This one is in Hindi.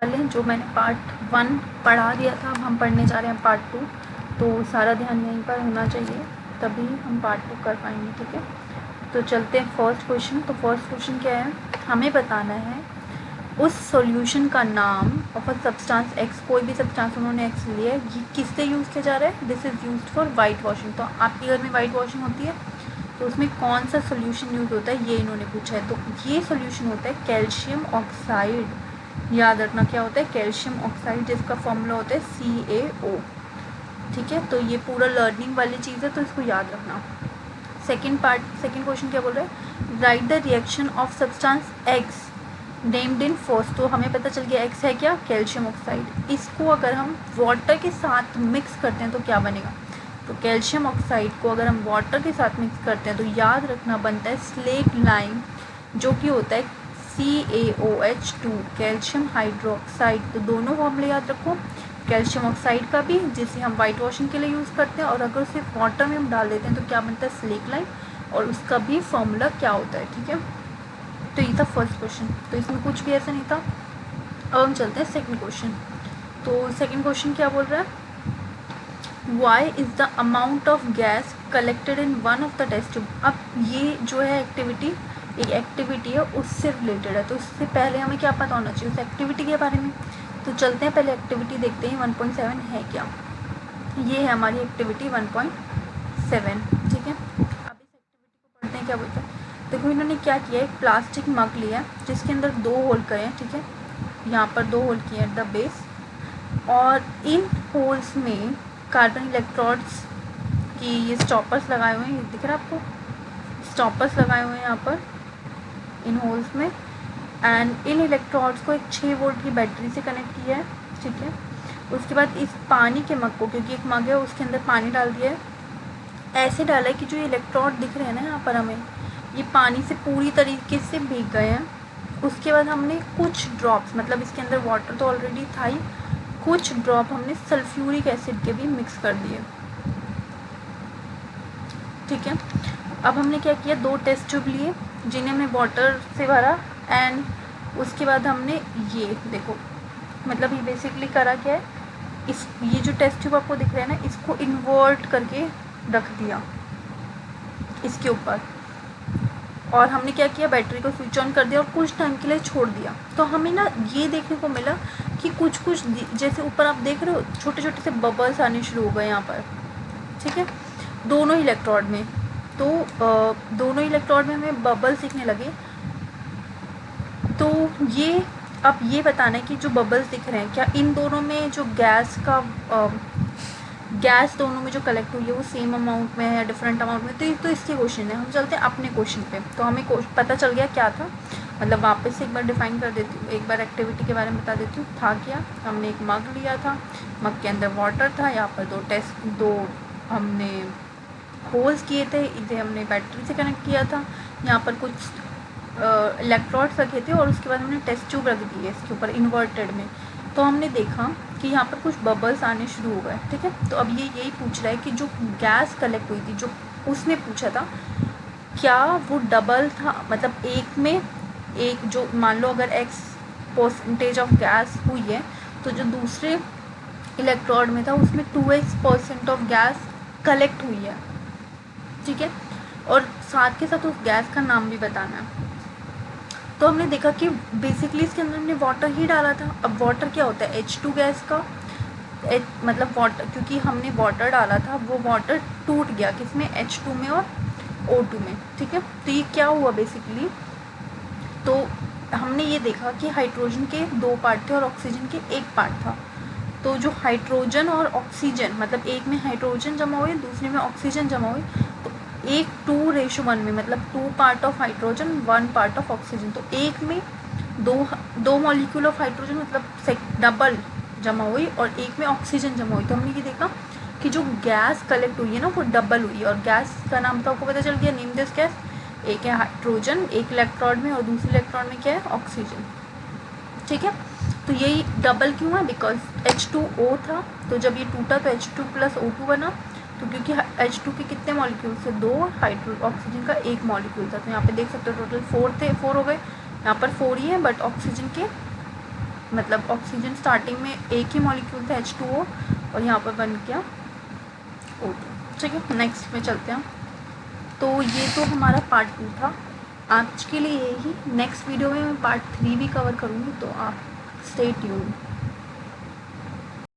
वाले जो मैंने पार्ट 1 पढ़ा दिया था, अब हम पढ़ने जा रहे हैं पार्ट 2। तो सारा ध्यान यहीं पर होना चाहिए, तभी हम पार्ट 2 कर पाएंगे। ठीक है, तो चलते हैं फर्स्ट क्वेश्चन। तो फर्स्ट क्वेश्चन क्या है, हमें बताना है उस सॉल्यूशन का नाम ऑफ अ सब्सटेंस एक्स। कोई भी सब्सटेंस उन्होंने एक्स लिया है, ये किससे यूज़ किया जा रहा है, this is used for white washing. तो आपके घर में वाइट वॉशिंग होती है तो उसमें कौन सा सोल्यूशन यूज़ होता है, ये इन्होंने पूछा है। तो ये सोल्यूशन होता है कैल्शियम ऑक्साइड। याद रखना क्या होता है, कैल्शियम ऑक्साइड, जिसका फॉर्मूला होता है CaO। ठीक है, तो ये पूरा लर्निंग वाली चीज़ है, तो इसको याद रखना। सेकेंड क्वेश्चन क्या बोल रहा है, right the reaction of substance x named in first. तो हमें पता चल गया एक्स है क्या, कैल्शियम ऑक्साइड। इसको अगर हम वाटर के साथ मिक्स करते हैं तो क्या बनेगा, तो कैल्शियम ऑक्साइड को अगर हम वाटर के साथ मिक्स करते हैं तो याद रखना बनता है स्लेट लाइम, जो कि होता है CaOH2, कैल्शियम हाइड्रोक्साइड। तो दोनों फॉर्मूले याद रखो, कैल्शियम ऑक्साइड का भी जिसे हम वाइट वॉशिंग के लिए यूज़ करते हैं, और अगर उसे वाटर में हम डाल देते हैं तो क्या बनता है स्लेट लाइम, और उसका भी फॉर्मूला क्या होता है। ठीक है, तो ये था फर्स्ट क्वेश्चन, तो इसमें कुछ भी ऐसा नहीं था। अब हम चलते हैं सेकंड क्वेश्चन। तो सेकंड क्वेश्चन क्या बोल रहा है, why is the amount of gas collected in one of the test tube. अब ये जो है एक्टिविटी, एक एक्टिविटी है उससे रिलेटेड है, तो उससे पहले हमें क्या पता होना चाहिए उस एक्टिविटी के बारे में। तो चलते हैं पहले एक्टिविटी देखते हैं 1.7 है क्या। ये है हमारी एक्टिविटी 1.7। ठीक है, अब इस एक्टिविटी को पढ़ते हैं क्या बोलते हैं। देखो इन्होंने क्या किया, एक प्लास्टिक मग लिया है जिसके अंदर 2 होल करे हैं। ठीक है, यहाँ पर 2 होल किए हैं द बेस, और इन होल्स में कार्बन इलेक्ट्रोड्स की ये स्टॉपर्स लगाए हुए हैं, ये दिख रहा है आपको, स्टॉपर्स लगाए हुए हैं यहाँ पर इन होल्स में। एंड इन इलेक्ट्रोड्स को एक 6 वोल्ट की बैटरी से कनेक्ट किया है। ठीक है, उसके बाद इस पानी के मग को, क्योंकि एक मग है उसके अंदर पानी डाल दिया है, ऐसे डाला है कि जो इलेक्ट्रोड दिख रहे हैं ना यहाँ पर हमें, ये पानी से पूरी तरीके से भीग गए हैं। उसके बाद हमने कुछ ड्रॉप्स, मतलब इसके अंदर वाटर तो ऑलरेडी था ही, कुछ ड्रॉप हमने सल्फ्यूरिक एसिड के भी मिक्स कर दिए। ठीक है, अब हमने क्या किया, 2 टेस्ट ट्यूब लिए जिन्हें हमने वाटर से भरा, एंड उसके बाद हमने ये देखो, मतलब ये बेसिकली करा क्या है, इस ये जो टेस्ट ट्यूब आपको दिख रहा है ना, इसको इन्वर्ट करके रख दिया इसके ऊपर, और हमने क्या किया, बैटरी को स्विच ऑन कर दिया और कुछ टाइम के लिए छोड़ दिया। तो हमें ना ये देखने को मिला कि कुछ जैसे ऊपर आप देख रहे हो छोटे छोटे से बबल्स आने शुरू हो गए यहाँ पर। ठीक है, दोनों इलेक्ट्रोड में, तो दोनों इलेक्ट्रोड में हमें बबल्स दिखने लगे। तो ये अब ये बताना है कि जो बबल्स दिख रहे हैं, क्या इन दोनों में जो गैस दोनों में जो कलेक्ट हुई है वो सेम अमाउंट में है या डिफरेंट अमाउंट में। तो इसके क्वेश्चन है, हम चलते हैं अपने क्वेश्चन पे। तो हमें पता चल गया क्या था, मतलब वापस से एक बार डिफाइन कर देती हूँ, एक बार एक्टिविटी के बारे में बता देती हूँ। था क्या, हमने एक मग लिया था, मग के अंदर वाटर था, यहाँ पर 2 हमने होल्स किए थे, इसे हमने बैटरी से कनेक्ट किया था, यहाँ पर कुछ इलेक्ट्रोड्स रखे थे, और उसके बाद हमने टेस्ट ट्यूब रख दिए इसके ऊपर इन्वर्टेड में। तो हमने देखा कि यहाँ पर कुछ बबल्स आने शुरू हो गए। ठीक है, तो अब ये यही पूछ रहा है कि जो गैस कलेक्ट हुई थी, जो उसने पूछा था, क्या वो डबल था, मतलब एक में एक, जो मान लो अगर X% ऑफ गैस हुई है, तो जो दूसरे इलेक्ट्रोड में था उसमें 2X% ऑफ गैस कलेक्ट हुई है। ठीक है, और साथ के साथ उस गैस का नाम भी बताना है। तो हमने देखा कि बेसिकली इसके अंदर हमने वाटर ही डाला था। अब वाटर क्या होता है, H2 गैस का, मतलब वाटर, क्योंकि हमने वाटर डाला था वो वाटर टूट गया किसमें, H2 में और O2 में। ठीक है, तो ये क्या हुआ बेसिकली, तो हमने ये देखा कि हाइड्रोजन के 2 पार्ट थे और ऑक्सीजन के 1 पार्ट था। तो जो हाइड्रोजन और ऑक्सीजन, मतलब एक में हाइड्रोजन जमा हुए दूसरे में ऑक्सीजन जमा हुई, तो 1:2:1 में, मतलब 2 part of hydrogen 1 part of oxygen. तो एक में दो मॉलिक्यूल ऑफ हाइड्रोजन मतलब डबल जमा हुई, और एक में ऑक्सीजन जमा हुई। तो हमने ये देखा कि जो गैस कलेक्ट हुई है ना वो डबल हुई है, और गैस का नाम तो आपको पता चल गया, नेम दिस गैस। एक है हाइड्रोजन एक इलेक्ट्रॉन में, और दूसरे इलेक्ट्रॉन में क्या है, ऑक्सीजन। ठीक है, तो यही डबल क्यों है, बिकॉज H2O था, तो जब ये टूटा तो H2 + O2 बना। तो क्योंकि H2 के कितने मॉलिक्यूल थे, 2, ऑक्सीजन का 1 मॉलिक्यूल था। तो यहाँ पे देख सकते हो टोटल 4 थे, 4 हो गए, यहाँ पर 4 ही है, बट ऑक्सीजन के मतलब ऑक्सीजन स्टार्टिंग में एक ही मॉलिक्यूल था H2O और यहाँ पर बन गया O2। ठीक है, नेक्स्ट में चलते हैं। तो ये तो हमारा पार्ट 2 था। आज के लिए यही, नेक्स्ट वीडियो में मैं पार्ट 3 भी कवर करूँगी, तो आप स्टे ट्यून्ड।